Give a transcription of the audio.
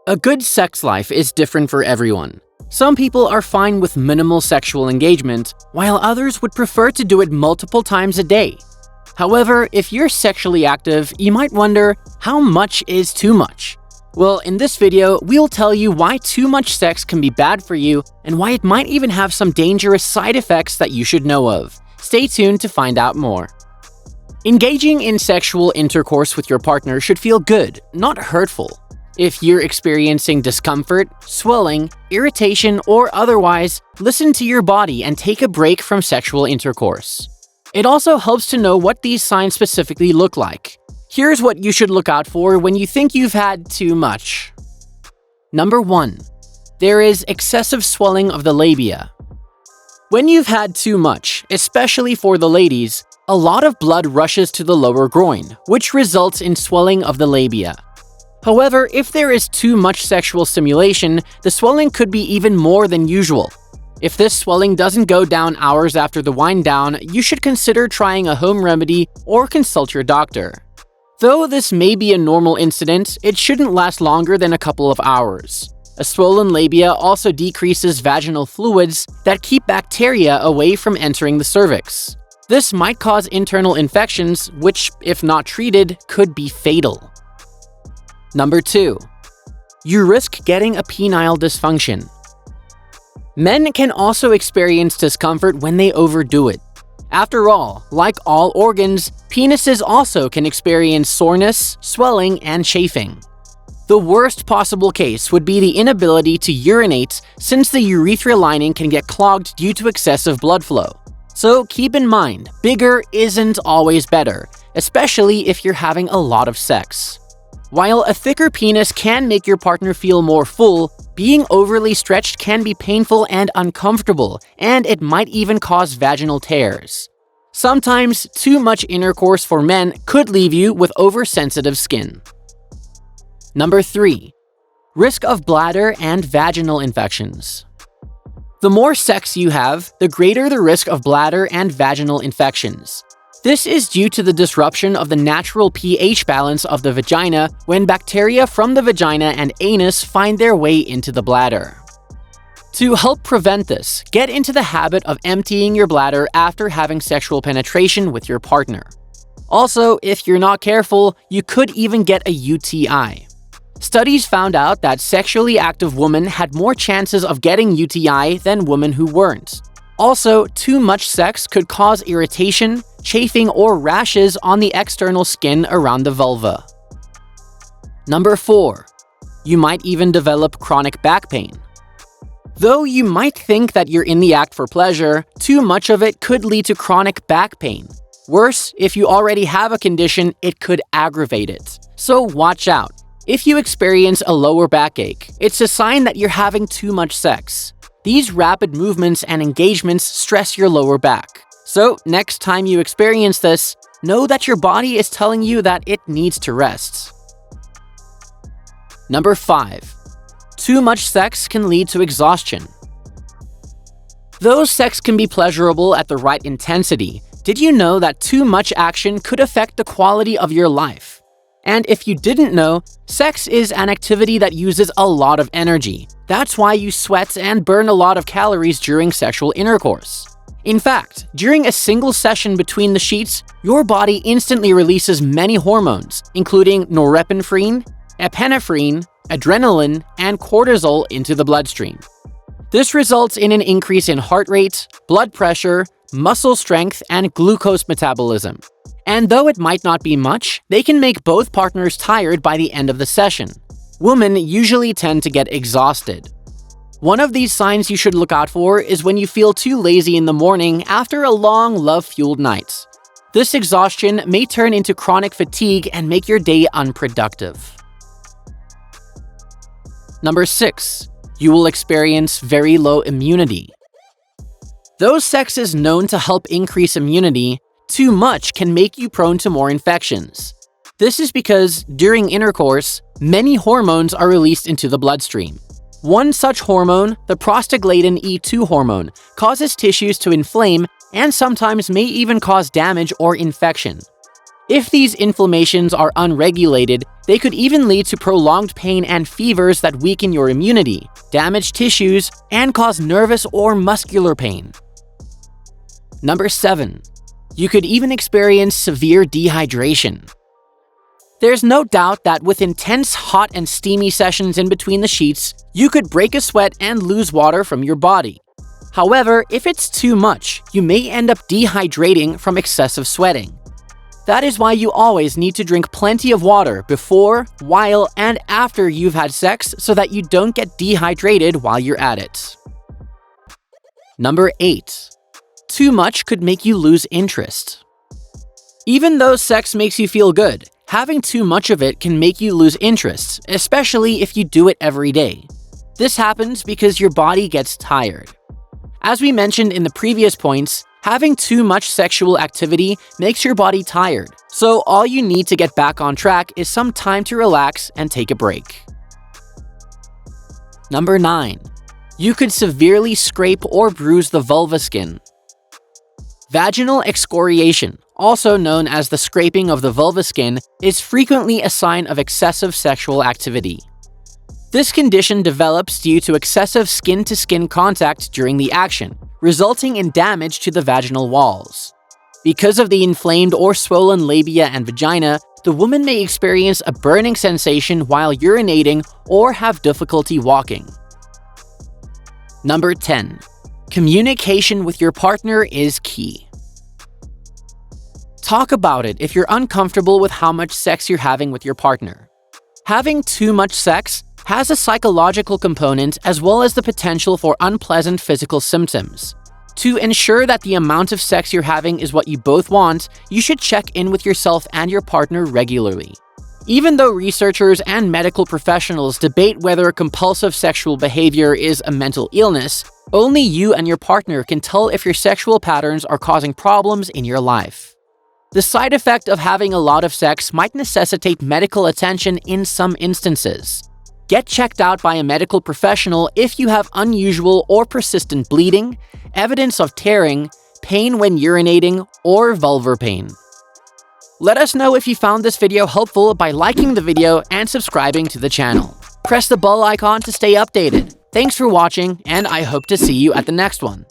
A good sex life is different for everyone. Some people are fine with minimal sexual engagement, while others would prefer to do it multiple times a day. However, if you're sexually active, you might wonder, how much is too much? Well, in this video, we'll tell you why too much sex can be bad for you and why it might even have some dangerous side effects that you should know of. Stay tuned to find out more. Engaging in sexual intercourse with your partner should feel good, not hurtful. If you're experiencing discomfort, swelling, irritation, or otherwise, listen to your body and take a break from sexual intercourse. It also helps to know what these signs specifically look like. Here's what you should look out for when you think you've had too much. Number 1. There is excessive swelling of the labia. When you've had too much, especially for the ladies, a lot of blood rushes to the lower groin, which results in swelling of the labia. However, if there is too much sexual stimulation, the swelling could be even more than usual. If this swelling doesn't go down hours after the wind down, you should consider trying a home remedy or consult your doctor. Though this may be a normal incident, it shouldn't last longer than a couple of hours. A swollen labia also decreases vaginal fluids that keep bacteria away from entering the cervix. This might cause internal infections, which, if not treated, could be fatal. Number 2. You risk getting a penile dysfunction. Men can also experience discomfort when they overdo it. After all, like all organs, penises also can experience soreness, swelling, and chafing. The worst possible case would be the inability to urinate, since the urethral lining can get clogged due to excessive blood flow. So keep in mind, bigger isn't always better, especially if you're having a lot of sex. While a thicker penis can make your partner feel more full, being overly stretched can be painful and uncomfortable, and it might even cause vaginal tears. Sometimes, too much intercourse for men could leave you with oversensitive skin. Number 3. Risk of bladder and vaginal infections. The more sex you have, the greater the risk of bladder and vaginal infections. This is due to the disruption of the natural pH balance of the vagina when bacteria from the vagina and anus find their way into the bladder. To help prevent this, get into the habit of emptying your bladder after having sexual penetration with your partner. Also, if you're not careful, you could even get a UTI. Studies found out that sexually active women had more chances of getting UTI than women who weren't. Also, too much sex could cause irritation, chafing, or rashes on the external skin around the vulva. Number 4. You might even develop chronic back pain. Though you might think that you're in the act for pleasure, too much of it could lead to chronic back pain. Worse, if you already have a condition, it could aggravate it. So watch out. If you experience a lower backache, it's a sign that you're having too much sex. These rapid movements and engagements stress your lower back. So, next time you experience this, know that your body is telling you that it needs to rest. Number 5. Too much sex can lead to exhaustion. Though sex can be pleasurable at the right intensity, did you know that too much action could affect the quality of your life? And if you didn't know, sex is an activity that uses a lot of energy. That's why you sweat and burn a lot of calories during sexual intercourse. In fact, during a single session between the sheets, your body instantly releases many hormones, including norepinephrine, epinephrine, adrenaline, and cortisol into the bloodstream. This results in an increase in heart rate, blood pressure, muscle strength, and glucose metabolism. And though it might not be much, they can make both partners tired by the end of the session. Women usually tend to get exhausted. One of these signs you should look out for is when you feel too lazy in the morning after a long, love-fueled night. This exhaustion may turn into chronic fatigue and make your day unproductive. Number 6. You will experience very low immunity. Though sex is known to help increase immunity, too much can make you prone to more infections. This is because, during intercourse, many hormones are released into the bloodstream. One such hormone, the prostaglandin E2 hormone, causes tissues to inflame and sometimes may even cause damage or infection. If these inflammations are unregulated, they could even lead to prolonged pain and fevers that weaken your immunity, damage tissues, and cause nervous or muscular pain. Number 7. You could even experience severe dehydration. There's no doubt that with intense hot and steamy sessions in between the sheets, you could break a sweat and lose water from your body. However, if it's too much, you may end up dehydrating from excessive sweating. That is why you always need to drink plenty of water before, while, and after you've had sex so that you don't get dehydrated while you're at it. Number 8. Too much could make you lose interest. Even though sex makes you feel good, having too much of it can make you lose interest, especially if you do it every day. This happens because your body gets tired. As we mentioned in the previous points, having too much sexual activity makes your body tired, so all you need to get back on track is some time to relax and take a break. Number 9. You could severely scrape or bruise the vulva skin. Vaginal excoriation, also known as the scraping of the vulva skin, is frequently a sign of excessive sexual activity. This condition develops due to excessive skin-to-skin contact during the action, resulting in damage to the vaginal walls. Because of the inflamed or swollen labia and vagina, the woman may experience a burning sensation while urinating or have difficulty walking. Number 10. Communication with your partner is key. Talk about it if you're uncomfortable with how much sex you're having with your partner. Having too much sex has a psychological component as well as the potential for unpleasant physical symptoms. To ensure that the amount of sex you're having is what you both want, you should check in with yourself and your partner regularly. Even though researchers and medical professionals debate whether compulsive sexual behavior is a mental illness, only you and your partner can tell if your sexual patterns are causing problems in your life. The side effect of having a lot of sex might necessitate medical attention in some instances. Get checked out by a medical professional if you have unusual or persistent bleeding, evidence of tearing, pain when urinating, or vulvar pain. Let us know if you found this video helpful by liking the video and subscribing to the channel. Press the bell icon to stay updated. Thanks for watching, and I hope to see you at the next one.